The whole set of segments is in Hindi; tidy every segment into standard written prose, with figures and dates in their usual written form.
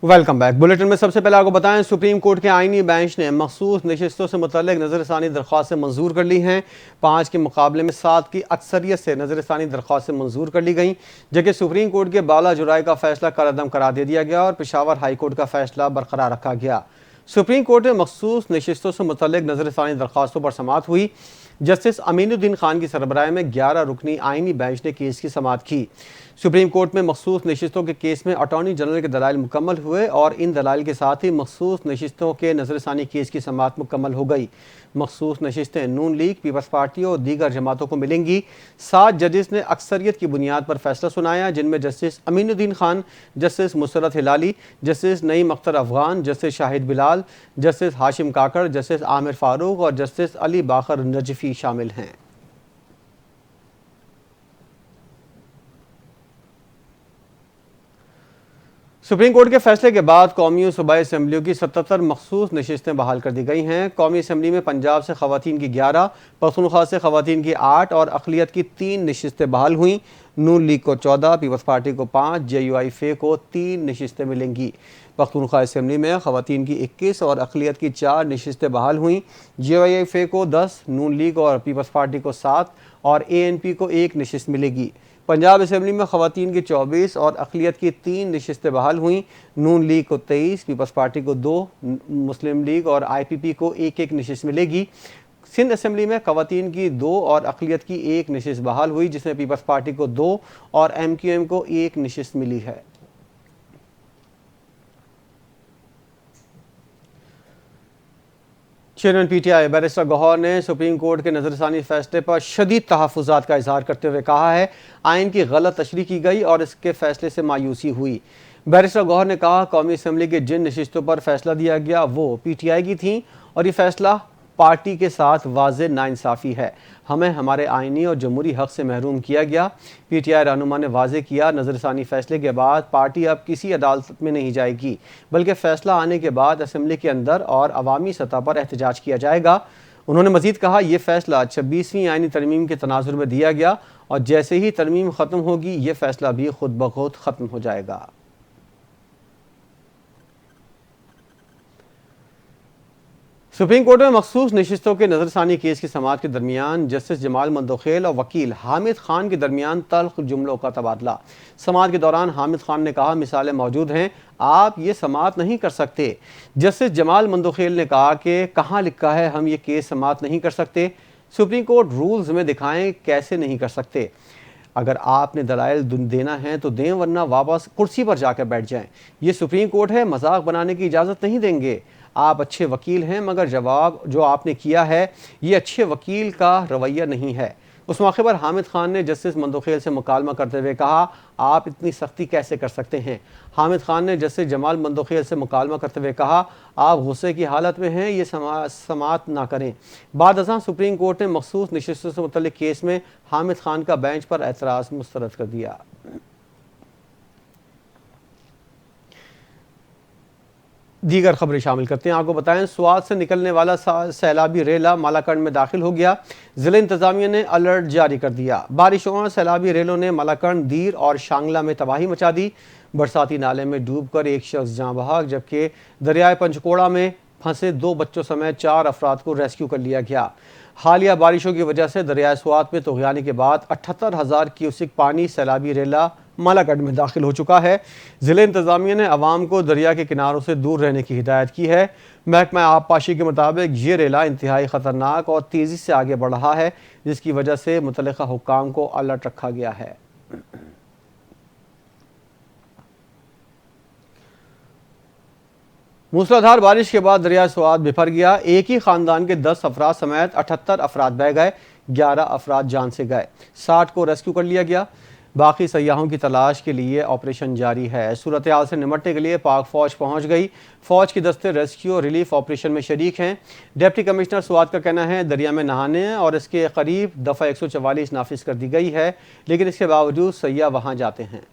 Welcome back. बुलेटिन में सबसे पहले आपको बताएं, सुप्रीम कोर्ट के आईनी बेंच ने मखसूस नशिस्तों से मुतल्लिक नजरसानी दरख्वास्तें मंजूर कर ली हैं। 5 के मुकाबले में 7 की अक्सरियत से नजरसानी दरख्वास्तें मंजूर कर ली गई, जबकि सुप्रीम कोर्ट के बाला जुराई का फैसला कलअदम करार दे दिया गया और पेशावर हाई कोर्ट का फैसला बरकरार रखा गया। सुप्रीम कोर्ट में मखसूस नशिस्तों से मुतल्लिक नजरसानी दरख्वास्तों पर समाअत हुई। जस्टिस अमीनुद्दीन खान की सरबराही में 11 रुकनी आईनी बेंच ने केस की समाअत की। सुप्रीम कोर्ट में मखसूस नशिस्तों के केस में अटॉर्नी जनरल के दलाइल मुकम्मल हुए और इन दलाइल के साथ ही मखसूस नशिस्तों के नजरसानी केस की समाअत मुकम्मल हो गई। मखसूस नशिस्तें नून लीग, पीपल्स पार्टी और दीगर जमातों को मिलेंगी। 7 जजेस ने अक्सरियत की बुनियाद पर फैसला सुनाया, जिनमें justice Aminuddin Khan, justice Musarrat Hilali, justice Naeem Akhtar Afghan, justice Shahid Bilal, justice Hashim Kakar, justice Aamir Farooq और जस्टिस अली बाकर नजफी शामिल हैं। सुप्रीम कोर्ट के फैसले के बाद कौमी और सूबाई असम्बलियों की 77 मखसूस नशिस्तें बहाल कर दी गई हैं। कौमी असम्बली में पंजाब से खवातीन की 11, पख्तूनख्वा से खवातीन की 8 और अक़लियत की 3 नशिस्तें बहाल हुई। नून लीग को 14, पीपल्स पार्टी को 5, JUI-FA को 3 नशिस्तें मिलेंगी। पख्तूनख्वा असम्बली में खवातीन की 21 और अक़लियत की 4 नशिस्तें बहाल हुई। JUI-FA को 10, नून लीग और पीपल्स पार्टी को 7 और ANP को 1 नशिस्त मिलेगी। पंजाब असम्बली में खवातीन की 24 और अक़लियत की 3 नशिस्तें बहाल हुई। नून लीग को 23, पीपल्स पार्टी को 2, मुस्लिम लीग और IPP को 1-1 नशिस्त मिलेगी। सिंध असम्बली में खवातीन की 2 और अक़लियत की 1 नशिस्त बहाल हुई, जिसमें पीपल्स पार्टी को 2 और MQM को 1 नशिस्त मिली है। चेयरमैन PTI बैरिस्टर गौहर ने सुप्रीम कोर्ट के नजरसानी फैसले पर शदीद तहफ़्फ़ुज़ात का इजहार करते हुए कहा है, आइन की गलत तशरीह की गई और इसके फैसले से मायूसी हुई। बैरिस्टर गौहर ने कहा, कौमी असम्बली के जिन नशिस्तों पर फैसला दिया गया वो PTI की थी और ये फैसला पार्टी के साथ वाज़ेह नाइंसाफ़ी है। हमें हमारे आइनी और जमहूरी हक़ से महरूम किया गया। PTI रहनुमा ने वाज़ेह किया, नजरसानी फैसले के बाद पार्टी अब किसी अदालत में नहीं जाएगी, बल्कि फैसला आने के बाद असम्बली के अंदर और अवामी सतह पर एहतजाज किया जाएगा। उन्होंने मजीद कहा, यह फैसला 26वीं आइनी तरमीम के तनाजुर में दिया गया और जैसे ही तरमीम ख़त्म होगी ये फैसला भी खुद ब खुद ख़त्म हो जाएगा। सुप्रीम कोर्ट में मखसूस नशिस्तों के नजरसानी केस की समाअत के दरमियान जस्टिस जमाल मंदोखेल और वकील हामिद खान के दरमियान तल्ख जुमलों का तबादला। समाअत के दौरान हामिद खान ने कहा, मिसालें मौजूद हैं, आप ये समाअत नहीं कर सकते। जस्टिस जमाल मंदोखेल ने कहा कि कहाँ लिखा है हम ये केस समाअत नहीं कर सकते। सुप्रीम कोर्ट रूल्स में दिखाएं कैसे नहीं कर सकते। अगर आपने दलाइल देना है तो दें, वरना वापस कुर्सी पर जाकर बैठ जाएं। ये सुप्रीम कोर्ट है, मजाक बनाने की इजाज़त नहीं देंगे। आप अच्छे वकील हैं, मगर जवाब जो आपने किया है ये अच्छे वकील का रवैया नहीं है। उस मौके पर हामिद खान ने जस्टिस मंदोखेल से मुकालमा करते हुए कहा, आप इतनी सख्ती कैसे कर सकते हैं। हामिद खान ने जस्टिस जमाल मंदोखेल से मुकालमा करते हुए कहा, आप गुस्से की हालत में हैं, ये समाअत ना करें। बाद अज़ां सुप्रीम कोर्ट ने मखसूस नशिस्तों से मुतल्लिक केस में हामिद खान का बेंच पर एतराज़ मुस्तरद कर दिया। दीगर खबरें शामिल करते हैं। आपको बताएं, स्वात से निकलने वाला सैलाबी रेला मालाकंड में दाखिल हो गया। जिला इंतजामिया ने अलर्ट जारी कर दिया। बारिशों और सैलाबी रेलों ने मालाकंड, दीर और शांगला में तबाही मचा दी। बरसाती नाले में डूबकर एक शख्स जाँ बहक, जबकि दरियाए पंचकोड़ा में फंसे 2 बच्चों समेत 4 अफराद को रेस्क्यू कर लिया गया। हालिया बारिशों की वजह से दरियाए स्वात में तूग़यानी के बाद 78,000 क्यूसिक पानी सैलाबी रेला मालाकंड में दाखिल हो चुका है। ज़िले इंतज़ामिया ने अवाम को दरिया के किनारों से दूर रहने की हिदायत की है। महकमा आबपाशी के मुताबिक ये रेला इंतहाई ख़तरनाक और तेज़ी से आगे बढ़ रहा है, जिसकी वजह से मुतल्लिक़ा हुक्काम को अलर्ट रखा गया है। मूसलाधार बारिश के बाद दरिया स्वात बिफर गया। एक ही खानदान के 10 अफराद समेत 78 अफराद बह गए, 11 अफराद जान से गए, 60 को रेस्क्यू कर लिया गया। बाकी सयाहों की तलाश के लिए ऑपरेशन जारी है। सूरत हाल से निपटने के लिए पाक फौज पहुंच गई। फौज के दस्ते रेस्क्यू और रिलीफ ऑपरेशन में शरीक हैं। डिप्टी कमिश्नर स्वात का कहना है, दरिया में नहाने और इसके करीब दफ़ा 144 नाफिज कर दी गई है, लेकिन इसके बावजूद सयाह वहां जाते हैं।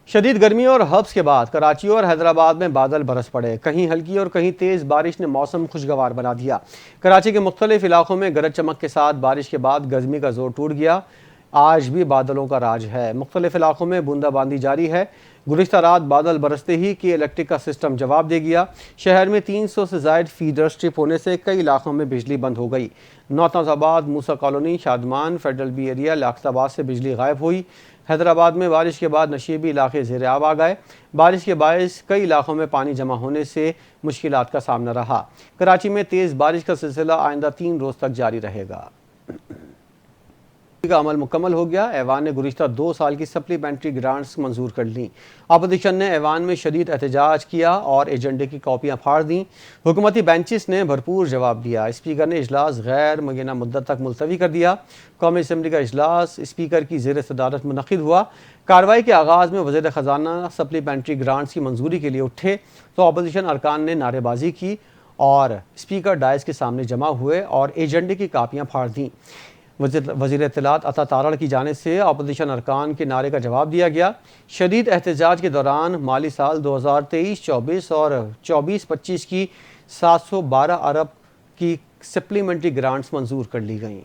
शदीद गर्मी और हब्स के बाद कराची और हैदराबाद में बादल बरस पड़े। कहीं हल्की और कहीं तेज़ बारिश ने मौसम खुशगवार बना दिया। कराची के मुख्तलिफ इलाकों में गरज चमक के साथ बारिश के बाद गर्मी का जोर टूट गया। आज भी बादलों का राज है। मुख्तलिफ इलाकों में बूंदाबांदी जारी है। गुज़िश्ता रात बादल बरसते ही कि इलेक्ट्रिक का सिस्टम जवाब दे गया। शहर में 300 से ज़ायद फीडर स्ट्रिप होने से कई इलाकों में बिजली बंद हो गई। Nautabad, Musa colony, Shadman, federal B area, Lakhtabad से बिजली गायब हुई। हैदराबाद में बारिश के बाद नशीबी इलाके ज़ेर आब आ गए। बारिश के बायस कई इलाकों में पानी जमा होने से मुश्किलात का सामना रहा। कराची में तेज़ बारिश का सिलसिला आइंदा 3 रोज़ तक जारी रहेगा। का अमल मुकम्मल हो गया। ऐवान ने गुज़िश्ता 2 साल की सप्लीमेंट्री ग्रांट्स मंजूर कर लीं। अपोजिशन ने ऐवान में शदीद एहतजाज किया और एजेंडे की कॉपियाँ फाड़ दी। हुकूमती बेंचेस ने भरपूर जवाब दिया। स्पीकर ने इजलास गैर मुय्यना मुद्दत तक मुलतवी कर दिया। कौमी असम्बली का इजलास स्पीकर की ज़ेर सदारत मुनक़िद हुआ। कार्रवाई के आगाज़ में वज़ीर ख़जाना सप्लीमेंट्री ग्रांट्स की मंजूरी के लिए उठे तो अपोजिशन अरकान ने नारेबाजी की और स्पीकर डायस के सामने जमा हुए और एजेंडे की कापियाँ फाड़ दी। वज़ीर इत्तलात अता तारड़ की जानिब से अपोजिशन अरकान के नारे का जवाब दिया गया। शदीद एहतजाज के दौरान माली साल 2023-24 और 24-25 की 712 अरब की सप्लीमेंट्री ग्रांट्स मंजूर कर ली गईं।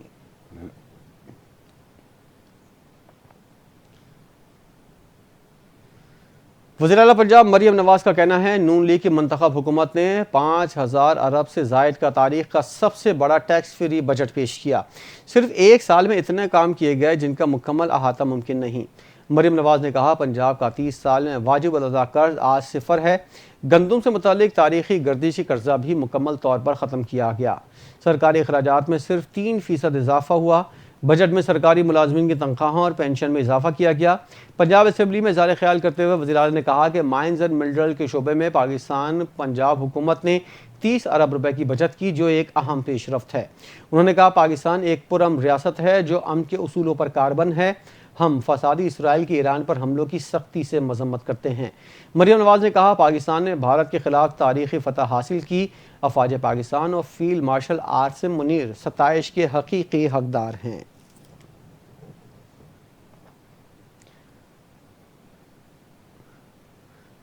वज़ीर आला पंजाब मरियम नवाज का कहना है, नून लीग की मुंतखब हुकूमत ने 5000 अरब से ज़ायद का तारीख का सबसे बड़ा टैक्स फ्री बजट पेश किया। सिर्फ 1 साल में इतने काम किए गए जिनका मुकम्मल अहाता मुमकिन नहीं। मरियम नवाज ने कहा, पंजाब का 30 साल में वाजिब अदा कर्ज आज सिफर है। गंदम से मुतालिक तारीखी गर्दिशी कर्जा भी मुकम्मल तौर पर ख़त्म किया गया। सरकारी अखराजात में सिर्फ 3% इजाफा हुआ। बजट में सरकारी मुलाजमीन की तनख्वाहों और पेंशन में इजाफा किया गया। पंजाब असम्बली में इज़हार ख्याल करते हुए वज़ीर आला ने कहा कि माइंस एंड मिनरल के शोबे में पाकिस्तान पंजाब हुकूमत ने 30 अरब रुपए की बचत की, जो एक अहम पेशरफ्त है। उन्होंने कहा, पाकिस्तान एक पुरअमन रियासत है जो अमन के उसूलों पर कारबन है। हम फसादी इसराइल के ईरान पर हमलों की सख्ती से मजम्मत करते हैं। मरियम नवाज ने कहा, पाकिस्तान ने भारत के खिलाफ तारीखी फतह हासिल की। अफवाज पाकिस्तान और फील्ड मार्शल आसिम मुनीर सताइश के हकीकी हकदार हैं।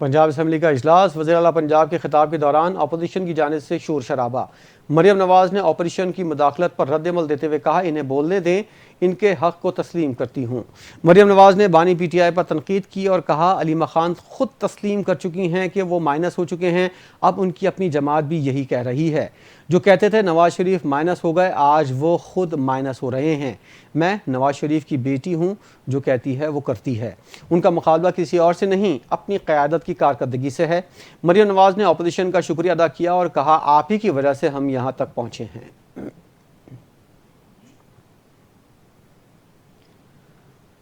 पंजाब असम्बली का इजलास। वज़ीर आला पंजाब के खिताब के दौरान अपोजिशन की जानिब से शोर शराबा। मरियम नवाज ने ऑपरेशन की मुदाखलत पर रद्द-ए-अमल देते हुए कहा, इन्हें बोलने दें, इनके हक को तस्लीम करती हूँ। मरियम नवाज ने बानी PTI पर तनकीद की और कहा, अलीमा खान खुद तस्लीम कर चुकी हैं कि वो माइनस हो चुके हैं। अब उनकी अपनी जमात भी यही कह रही है। जो कहते थे नवाज शरीफ माइनस हो गए, आज वो खुद माइनस हो रहे हैं। मैं नवाज शरीफ की बेटी हूँ, जो कहती है वो करती है। उनका मुकाबला किसी और से नहीं, अपनी क़यादत की कारकर्दगी से है। मरियम नवाज ने अपोजिशन का शुक्रिया अदा किया और कहा, आप ही की वजह से हम यहाँ तक पहुँचे हैं।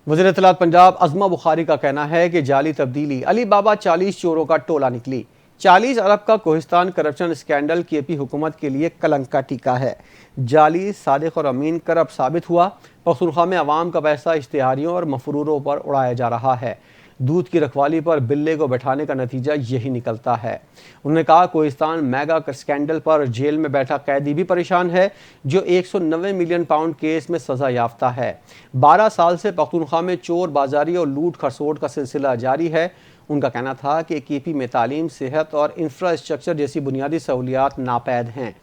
वज़ीर इत्तलात पंजाब अज़मा बुखारी का कहना है कि जाली तब्दीली अली बाबा 40 चोरों का टोला निकली। 40 अरब का कोहिस्तान करप्शन स्कैंडल KP हुकूमत के लिए कलंक का टीका है। जाली, सादिक और अमीन करप्ट साबित हुआ। पख्तूनख्वा में अवाम का पैसा इश्तिहारियों और मफरूरों पर उड़ाया जा रहा है। दूध की रखवाली पर बिल्ले को बैठाने का नतीजा यही निकलता है। उन्होंने कहा, कोहिस्तान मेगा स्कैंडल पर जेल में बैठा कैदी भी परेशान है, जो 190 मिलियन पाउंड केस में सज़ा याफ्ता है। 12 साल से पख्तूनख्वा में चोर बाजारी और लूट खरसोट का सिलसिला जारी है। उनका कहना था कि KP में तालीम, सेहत और इंफ्रास्ट्रक्चर जैसी बुनियादी सहूलियात नापैद हैं।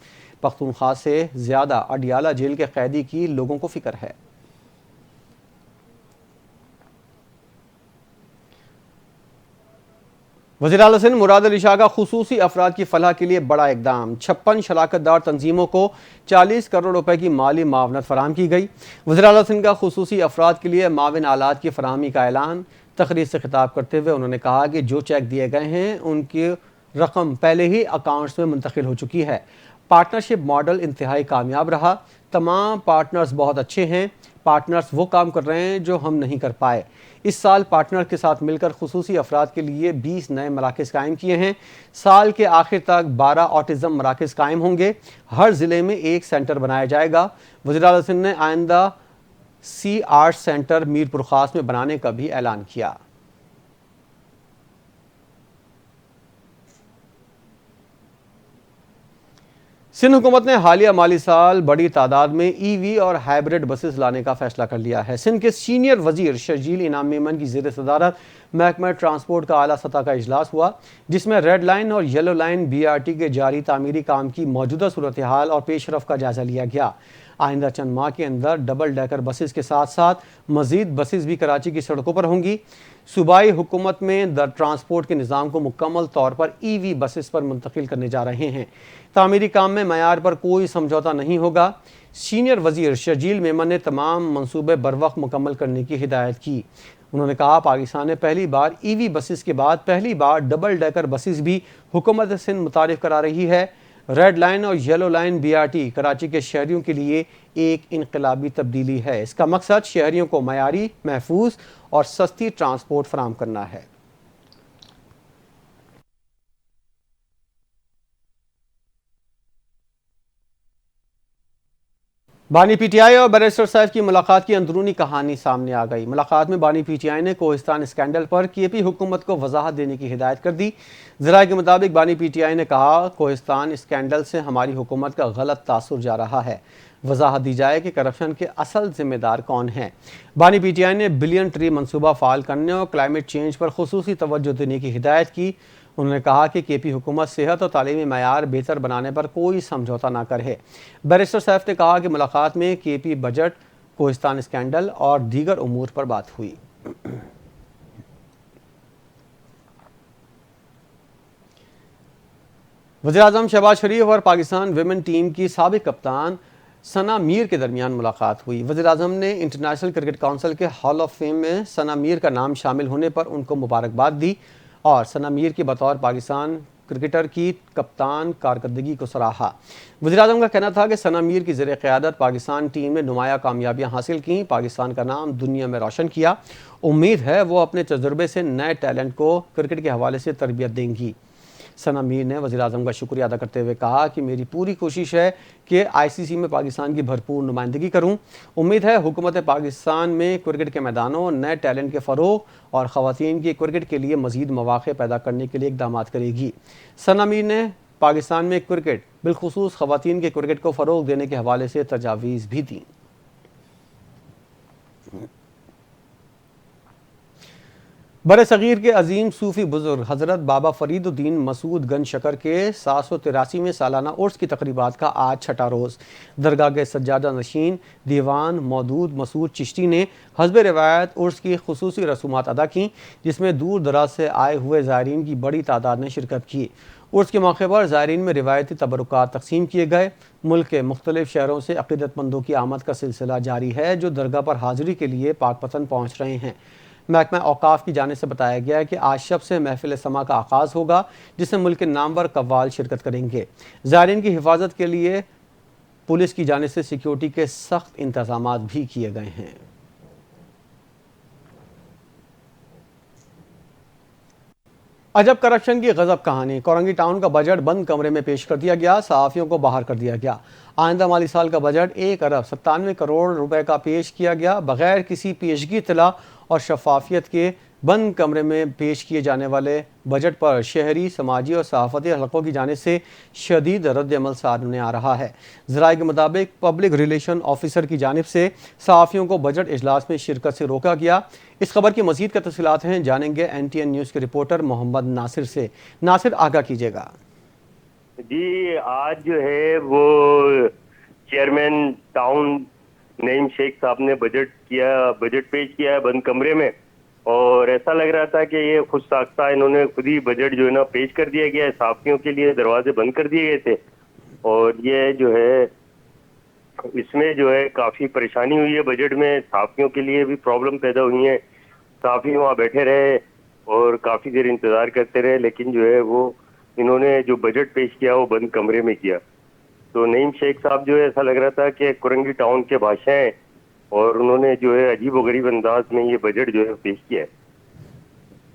पख्तूनख्वा से ज़्यादा अडियाला जेल के कैदी की लोगों को फिक्र है। वज़ीर आला सिंध मुराद अली शाह का खुसूसी अफराद की फलाह के लिए बड़ा इकदाम। 56 शराकतदार तंजीमों को 40 करोड़ रुपए की माली मावनत फराहम की गई। वज़ीर आला सिंध का खुसूसी अफराद के लिए माविन आलात की फराहमी का ऐलान। तकरीर से खिताब करते हुए उन्होंने कहा कि जो चेक दिए गए हैं उनकी रकम पहले ही अकाउंट्स में मुंतकिल हो चुकी है। पार्टनरशिप मॉडल इंतहाई कामयाब रहा। तमाम पार्टनर्स बहुत अच्छे हैं। पार्टनर्स वो काम कर रहे हैं जो हम नहीं कर पाए। इस साल पार्टनर के साथ मिलकर खुसूसी अफराद के लिए 20 नए मराकज़ कायम किए हैं। साल के आखिर तक 12 ऑटिज़म मराकज़ कायम होंगे। हर ज़िले में एक सेंटर बनाया जाएगा। वज़ीर आला सिंध ने आइंदा सी आर्ट सेंटर मीरपुर खास में बनाने का भी ऐलान किया। सिंध हुकूमत ने हालिया माली साल बड़ी तादाद में EV और हाइब्रिड बसेस लाने का फैसला कर लिया है। सिंध के सीनियर वजीर शर्जील इनाम मेमन की ज़ेर सदारत महकमा ट्रांसपोर्ट का आला सतह का इजलास हुआ, जिसमें रेड लाइन और येलो लाइन BRT के जारी तामीरी काम की मौजूदा सूरत हाल और पेशरफ का जायजा लिया गया। आइंदा चंद माह के अंदर डबल डेकर बसेस के साथ साथ मजीद बसेस भी कराची की सड़कों पर होंगी। सूबाई हुकूमत में द ट्रांसपोर्ट के निज़ाम को मुकम्मल तौर पर EV बसेस पर मुंतकिल करने जा रहे हैं। तामीरी काम में मयार पर कोई समझौता नहीं होगा। सीनियर वजीर शर्जील मेमन ने तमाम मनसूबे बर वक्त मुकम्मल करने की हिदायत की। उन्होंने कहा, पाकिस्तान ने पहली बार EV बसेस के बाद पहली बार डबल डेकर बसेस भी हुकूमत सिंध मुतारिफ करा रही है। रेड लाइन और येलो लाइन BRT कराची के शहरियों के लिए एक इनकलाबी तब्दीली है। इसका मकसद शहरियों को मयारी, महफूज और सस्ती ट्रांसपोर्ट फराहम करना है। बानी PTI और बैरिस्टर साहब की मुलाकात की अंदरूनी कहानी सामने आ गई। मुलाकात में बानी PTI ने कोहिस्तान स्कैंडल पर KP हुकूमत को वजाहत देने की हिदायत कर दी। ज़राए के मुताबिक बानी PTI ने कहा, कोहिस्तान स्कैंडल से हमारी हुकूमत का गलत तासुर जा रहा है। वजाहत दी जाए कि करप्शन के असल जिम्मेदार कौन हैं। बानी PTI ने बिलियन ट्री मनसूबा फाल करने और क्लाइमेट चेंज पर खुसूसी तवज्जो देने की हिदायत की। उन्होंने कहा कि KP हुकूमत सेहत और तालीमी मयार बेहतर बनाने पर कोई समझौता ना करे। बैरिस्टर सैफ ने कहा कि मुलाकात में KP बजट, कोहिस्तान स्कैंडल और दीगर उमूर पर बात हुई। वज़ीर-ए-आज़म शहबाज शरीफ और पाकिस्तान विमेन टीम की साबिक कप्तान सना मीर के दरमियान मुलाकात हुई। वज़ीर-ए-आज़म ने इंटरनेशनल क्रिकेट काउंसिल के हॉल ऑफ फेम में सना मीर का नाम शामिल होने पर उनको मुबारकबाद दी और सना मीर की बतौर पाकिस्तान क्रिकेटर की कप्तान कारकर्दगी को सराहा। वज़ीर-ए-आज़म का कहना था कि सना मीर की ज़ेर क़यादत पाकिस्तान टीम ने नुमाया कामयाबियाँ हासिल की, पाकिस्तान का नाम दुनिया में रोशन किया। उम्मीद है वो अपने तजुर्बे से नए टैलेंट को क्रिकेट के हवाले से तरबियत देंगी। सना मीर ने वज़ीर-ए-आज़म का शुक्रिया अदा करते हुए कहा कि मेरी पूरी कोशिश है कि ICC में पाकिस्तान की भरपूर नुमाइंदगी करूं। उम्मीद है हुकूमत पाकिस्तान में क्रिकेट के मैदानों, नए टैलेंट के फ़रोग़ और ख़वातीन की क्रिकेट के लिए मज़ीद मौक़े पैदा करने के लिए इक़दाम करेगी। सना मीर ने पाकिस्तान में क्रिकेट, बिलखुसूस ख़वातीन के क्रिकेट को फ़रोग़ देने के हवाले से तजावीज़ भी दी। बरसगीर के अजीम सूफ़ी बुजुर्ग हज़रत बाबा फ़रीदुद्दीन मसूद गंज शकर के 783वें सालाना उर्स की तकरीबात का आज छठा रोज़ दरगाह के सज्जादा नशीन दीवान मौदूद मसूद चिश्ती ने हस्ब रिवायत उर्स की खुसूसी रसूमात अदा की, जिसमें दूर दराज से आए हुए ज़ायरीन की बड़ी तादाद ने शिरकत की। उर्स के मौके पर ज़ायरीन में रिवायती तबरुकात तकसीम किए गए। मुल्क के मुख्तलिफ शहरों से अक़ीदतमंदों की आमद का सिलसिला जारी है, जो दरगाह पर हाज़िरी के लिए पाकपतन पहुँच रहे हैं। महकमा औकाफ की जानिब से बताया गया है कि आज शब से महफिल समा का आगाज़ होगा, जिसमें मुल्क के नामवर कव्वाल शिरकत करेंगे। ज़ायरीन की हिफाजत के लिए पुलिस की जानिब से सिक्योरिटी के सख्त इंतजाम भी किए गए हैं। अजब करप्शन की गजब कहानी। कोरंगी टाउन का बजट बंद कमरे में पेश कर दिया गया, सहाफ़ियों को बाहर कर दिया गया। आइंदा माली साल का बजट 1 अरब 97 करोड़ रुपए का पेश किया गया। बगैर किसी पेशगी इत्तला और शफाफियत के बंद कमरे में पेश किए जाने वाले बजट पर शहरी, समाजी और सहाफ़ती हलकों की जानिब से शदीद रद्द-ए-अमल सामने आ रहा है। ज़राए के मुताबिक पब्लिक रिलेशन ऑफिसर की जानिब से सहाफ़ियों को बजट इजलास में शिरकत से रोका गया। इस खबर की मज़ीद का तफ़सीलात हैं, जानेंगे NTN न्यूज़ के रिपोर्टर मोहम्मद नासिर से। नासिर, आगाह कीजिएगा। जी, आज जो है वो चेयरमैन टाउन नईम शेख साहब ने बजट पेश किया है बंद कमरे में, और ऐसा लग रहा था कि ये खुद साख्ता इन्होंने खुद ही बजट जो है ना पेश कर दिया गया है। सहाफ़ियों के लिए दरवाजे बंद कर दिए गए थे और ये जो है इसमें जो है काफ़ी परेशानी हुई है। बजट में सहाफ़ियों के लिए भी प्रॉब्लम पैदा हुई है। सहाफ़ी वहाँ बैठे रहे और काफ़ी देर इंतज़ार करते रहे, लेकिन जो है वो इन्होंने जो बजट पेश किया वो बंद कमरे में किया। तो नईम शेख साहब जो है ऐसा लग रहा था कि कोरंगी टाउन के बादशाह हैं और उन्होंने जो है अजीब व गरीब अंदाज में ये बजट जो है पेश किया है।